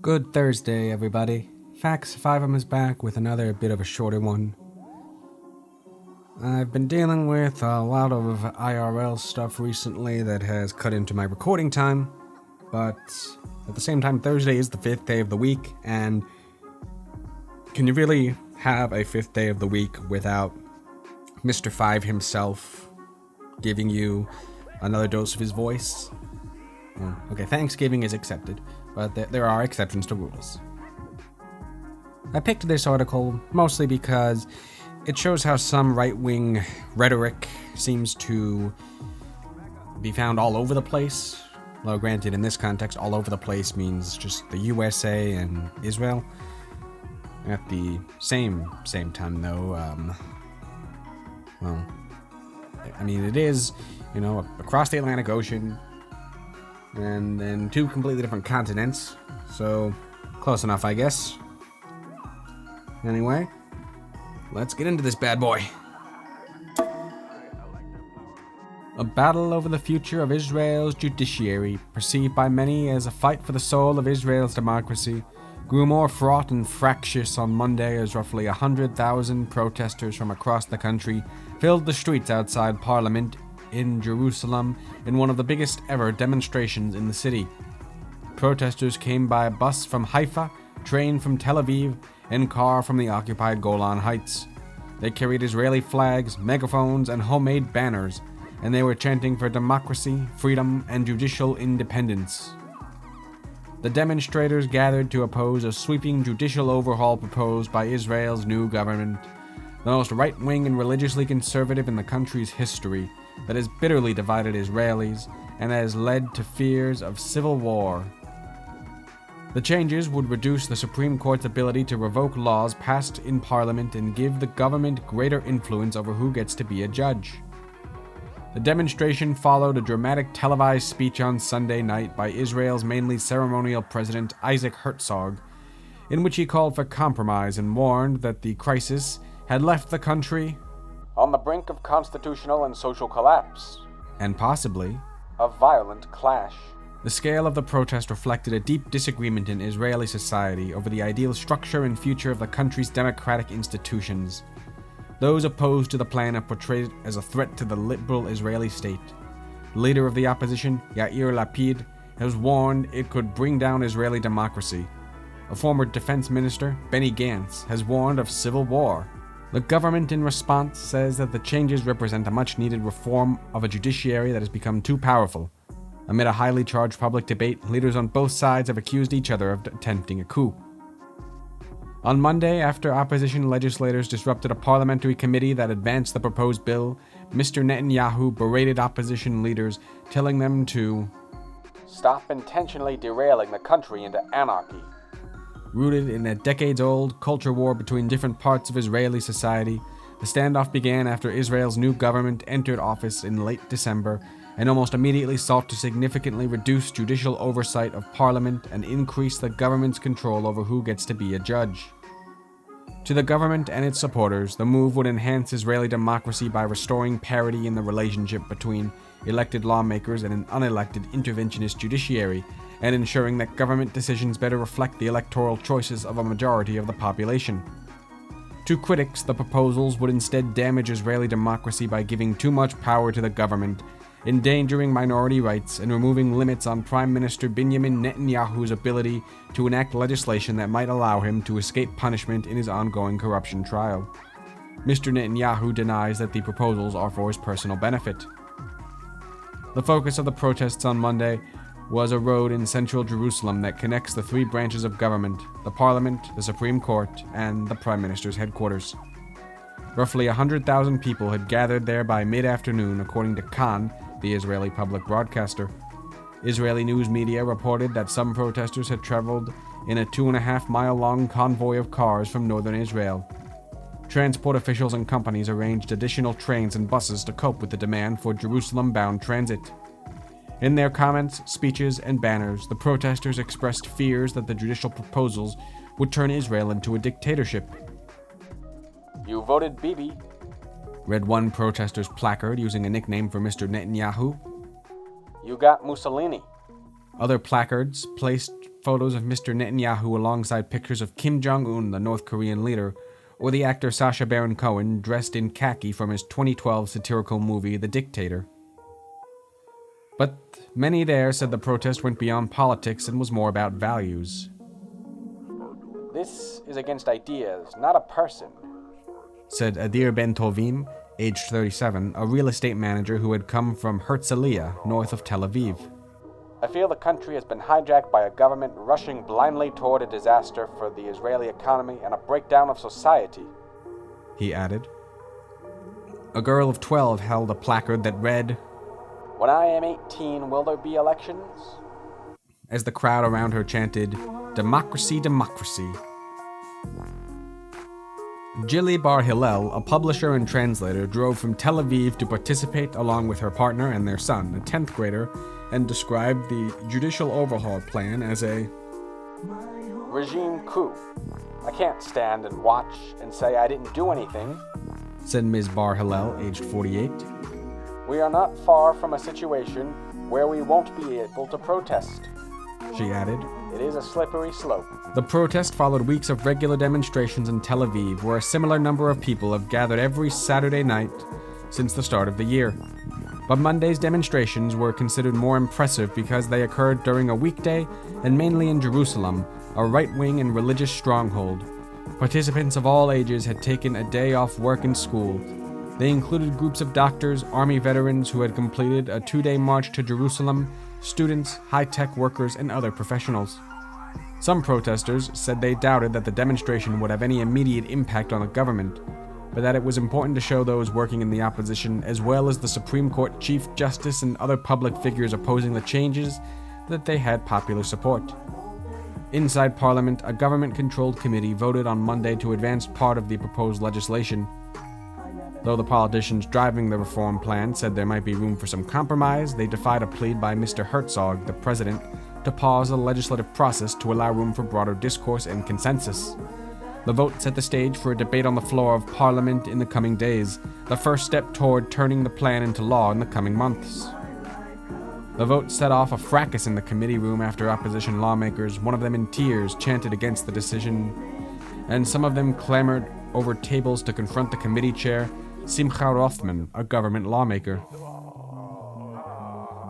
Good Thursday, everybody. Facts 5 is back with another bit of a shorter one. I've been dealing with a lot of IRL stuff recently that has cut into my recording time, but at the same time, Thursday is the 5th day of the week, and can you really have a 5th day of the week without Mr. 5 himself giving you another dose of his voice? Okay, Thanksgiving is accepted, but there are exceptions to rules. I picked this article mostly because it shows how some right-wing rhetoric seems to be found all over the place. Though granted, in this context, all over the place means just the USA and Israel. At the same time, though, it is, across the Atlantic Ocean, and then two completely different continents, so close enough, I guess. Anyway, let's get into this bad boy. A battle over the future of Israel's judiciary, perceived by many as a fight for the soul of Israel's democracy, grew more fraught and fractious on Monday as roughly 100,000 protesters from across the country filled the streets outside Parliament in Jerusalem in one of the biggest ever demonstrations in the city. Protesters came by bus from Haifa, train from Tel Aviv, and car from the occupied Golan Heights. They carried Israeli flags, megaphones, and homemade banners, and they were chanting for democracy, freedom, and judicial independence. The demonstrators gathered to oppose a sweeping judicial overhaul proposed by Israel's new government, the most right-wing and religiously conservative in the country's history, that has bitterly divided Israelis and has led to fears of civil war. The changes would reduce the Supreme Court's ability to revoke laws passed in Parliament and give the government greater influence over who gets to be a judge. The demonstration followed a dramatic televised speech on Sunday night by Israel's mainly ceremonial president Isaac Herzog, in which he called for compromise and warned that the crisis had left the country on the brink of constitutional and social collapse, and possibly a violent clash. The scale of the protest reflected a deep disagreement in Israeli society over the ideal structure and future of the country's democratic institutions. Those opposed to the plan are portrayed as a threat to the liberal Israeli state. The leader of the opposition, Yair Lapid, has warned it could bring down Israeli democracy. A former defense minister, Benny Gantz, has warned of civil war. The government, in response, says that the changes represent a much-needed reform of a judiciary that has become too powerful. Amid a highly charged public debate, leaders on both sides have accused each other of attempting a coup. On Monday, after opposition legislators disrupted a parliamentary committee that advanced the proposed bill, Mr. Netanyahu berated opposition leaders, telling them to stop intentionally derailing the country into anarchy. Rooted in a decades-old culture war between different parts of Israeli society, the standoff began after Israel's new government entered office in late December and almost immediately sought to significantly reduce judicial oversight of parliament and increase the government's control over who gets to be a judge. To the government and its supporters, the move would enhance Israeli democracy by restoring parity in the relationship between elected lawmakers and an unelected interventionist judiciary, and ensuring that government decisions better reflect the electoral choices of a majority of the population. To critics, the proposals would instead damage Israeli democracy by giving too much power to the government, endangering minority rights, and removing limits on Prime Minister Benjamin Netanyahu's ability to enact legislation that might allow him to escape punishment in his ongoing corruption trial. Mr. Netanyahu denies that the proposals are for his personal benefit. The focus of the protests on Monday was a road in central Jerusalem that connects the three branches of government: the Parliament, the Supreme Court, and the Prime Minister's headquarters. Roughly 100,000 people had gathered there by mid-afternoon, according to Khan, the Israeli public broadcaster. Israeli news media reported that some protesters had traveled in a 2.5-mile-long convoy of cars from northern Israel. Transport officials and companies arranged additional trains and buses to cope with the demand for Jerusalem-bound transit. In their comments, speeches, and banners, the protesters expressed fears that the judicial proposals would turn Israel into a dictatorship. "You voted Bibi," read one protester's placard using a nickname for Mr. Netanyahu. "You got Mussolini." Other placards placed photos of Mr. Netanyahu alongside pictures of Kim Jong-un, the North Korean leader, or the actor Sacha Baron Cohen dressed in khaki from his 2012 satirical movie The Dictator. But many there said the protest went beyond politics and was more about values. This is against ideas, not a person, said Adir Ben Tovim, aged 37, a real estate manager who had come from Herzliya, north of Tel Aviv. I feel the country has been hijacked by a government rushing blindly toward a disaster for the Israeli economy and a breakdown of society, he added. A girl of 12 held a placard that read, "When I am 18, will there be elections?" as the crowd around her chanted, "Democracy, democracy." Jilly Bar Hillel, a publisher and translator, drove from Tel Aviv to participate along with her partner and their son, a 10th grader, and described the judicial overhaul plan as a regime coup. I can't stand and watch and say I didn't do anything, said Ms. Bar Hillel, aged 48. We are not far from a situation where we won't be able to protest, she added. It is a slippery slope. The protest followed weeks of regular demonstrations in Tel Aviv, where a similar number of people have gathered every Saturday night since the start of the year. But Monday's demonstrations were considered more impressive because they occurred during a weekday and mainly in Jerusalem, a right-wing and religious stronghold. Participants of all ages had taken a day off work and school. They included groups of doctors, army veterans who had completed a 2-day march to Jerusalem, students, high-tech workers, and other professionals. Some protesters said they doubted that the demonstration would have any immediate impact on the government, but that it was important to show those working in the opposition, as well as the Supreme Court Chief Justice and other public figures opposing the changes, that they had popular support. Inside Parliament, a government-controlled committee voted on Monday to advance part of the proposed legislation. Though the politicians driving the reform plan said there might be room for some compromise, they defied a plea by Mr. Herzog, the president, to pause the legislative process to allow room for broader discourse and consensus. The vote set the stage for a debate on the floor of Parliament in the coming days, the first step toward turning the plan into law in the coming months. The vote set off a fracas in the committee room after opposition lawmakers, one of them in tears, chanted against the decision, and some of them clamored over tables to confront the committee chair, Simcha Rothman, a government lawmaker.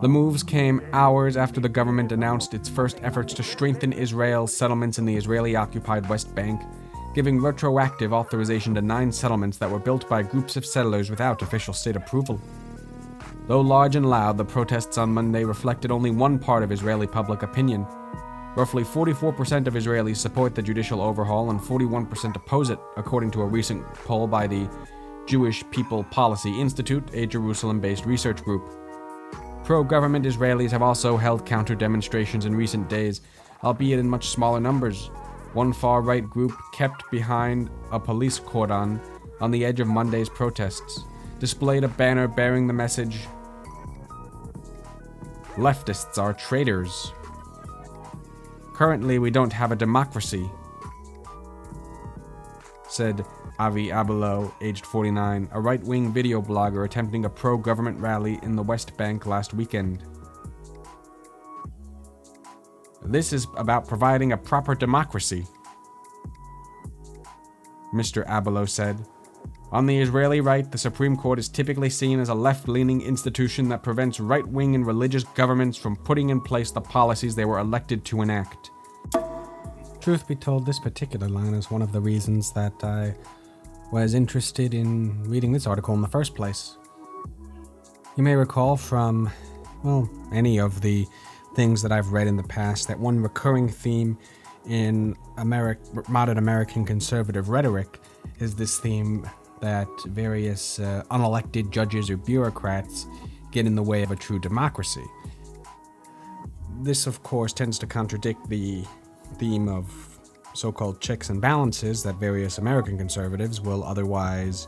The moves came hours after the government announced its first efforts to strengthen Israel's settlements in the Israeli-occupied West Bank, giving retroactive authorization to 9 settlements that were built by groups of settlers without official state approval. Though large and loud, the protests on Monday reflected only one part of Israeli public opinion. Roughly 44% of Israelis support the judicial overhaul and 41% oppose it, according to a recent poll by the Jewish People Policy Institute, a Jerusalem-based research group. Pro-government Israelis have also held counter-demonstrations in recent days, albeit in much smaller numbers. One far-right group kept behind a police cordon on the edge of Monday's protests, displayed a banner bearing the message, "Leftists are traitors. Currently, we don't have a democracy," said Avi Abelo, aged 49, a right-wing video blogger attempting a pro-government rally in the West Bank last weekend. "This is about providing a proper democracy," Mr. Abelo said. On the Israeli right, the Supreme Court is typically seen as a left-leaning institution that prevents right-wing and religious governments from putting in place the policies they were elected to enact. Truth be told, this particular line is one of the reasons that I was interested in reading this article in the first place. You may recall from, any of the things that I've read in the past, that one recurring theme in modern American conservative rhetoric is this theme that various unelected judges or bureaucrats get in the way of a true democracy. This, of course, tends to contradict the theme of so-called checks and balances that various American conservatives will otherwise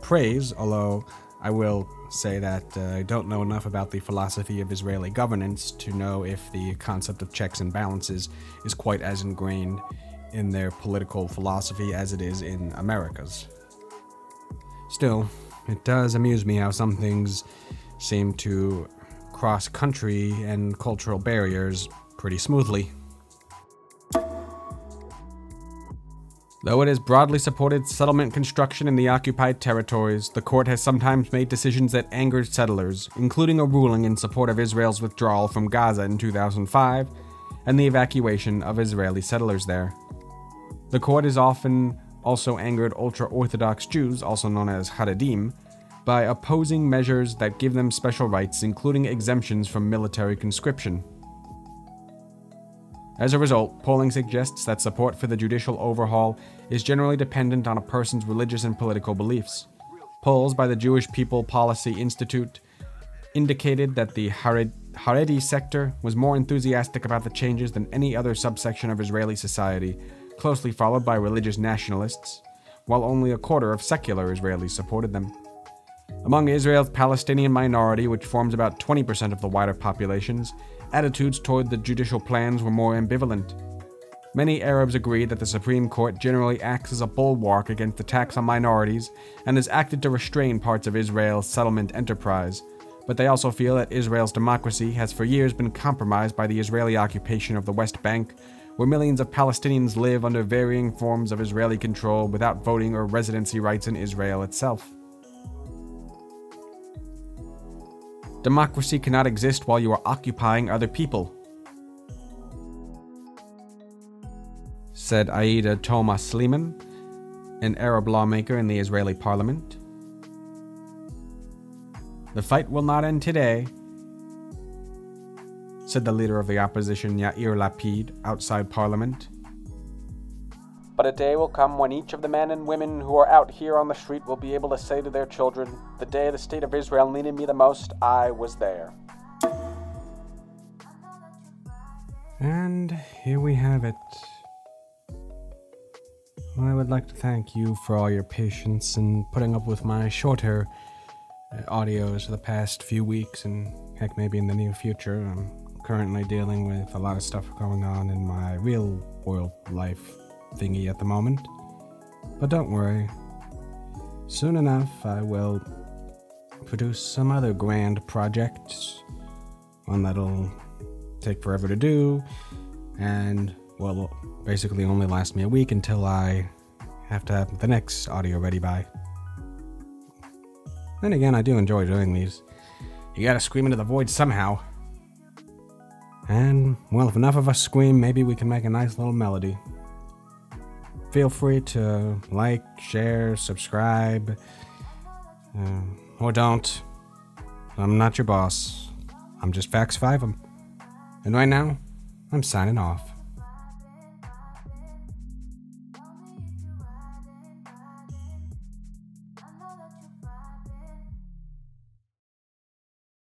praise, although I will say that I don't know enough about the philosophy of Israeli governance to know if the concept of checks and balances is quite as ingrained in their political philosophy as it is in America's. Still, it does amuse me how some things seem to cross country and cultural barriers pretty smoothly. Though it has broadly supported settlement construction in the occupied territories, the court has sometimes made decisions that angered settlers, including a ruling in support of Israel's withdrawal from Gaza in 2005 and the evacuation of Israeli settlers there. The court has often also angered ultra-Orthodox Jews, also known as Haredim, by opposing measures that give them special rights, including exemptions from military conscription. As a result, polling suggests that support for the judicial overhaul is generally dependent on a person's religious and political beliefs. Polls by the Jewish People Policy Institute indicated that the Haredi sector was more enthusiastic about the changes than any other subsection of Israeli society, closely followed by religious nationalists, while only a quarter of secular Israelis supported them. Among Israel's Palestinian minority, which forms about 20% of the wider populations, attitudes toward the judicial plans were more ambivalent. Many Arabs agree that the Supreme Court generally acts as a bulwark against attacks on minorities and has acted to restrain parts of Israel's settlement enterprise, but they also feel that Israel's democracy has for years been compromised by the Israeli occupation of the West Bank, where millions of Palestinians live under varying forms of Israeli control without voting or residency rights in Israel itself. Democracy cannot exist while you are occupying other people, said Aida Toma Sliman, an Arab lawmaker in the Israeli parliament. The fight will not end today, said the leader of the opposition Yair Lapid outside parliament. But a day will come when each of the men and women who are out here on the street will be able to say to their children, "The day the state of Israel needed me the most, I was there." And here we have it. I would like to thank you for all your patience in putting up with my shorter audios for the past few weeks, and heck, maybe in the near future. I'm currently dealing with a lot of stuff going on in my real world life thingy at the moment. But don't worry. Soon enough, I will produce some other grand project. One that'll take forever to do, and, well, basically only last me a week until I have to have the next audio ready by. Then again, I do enjoy doing these. You gotta scream into the void somehow. And, well, if enough of us scream, maybe we can make a nice little melody. Feel free to like, share, subscribe, or don't. I'm not your boss. I'm just Fax5'em. And right now, I'm signing off.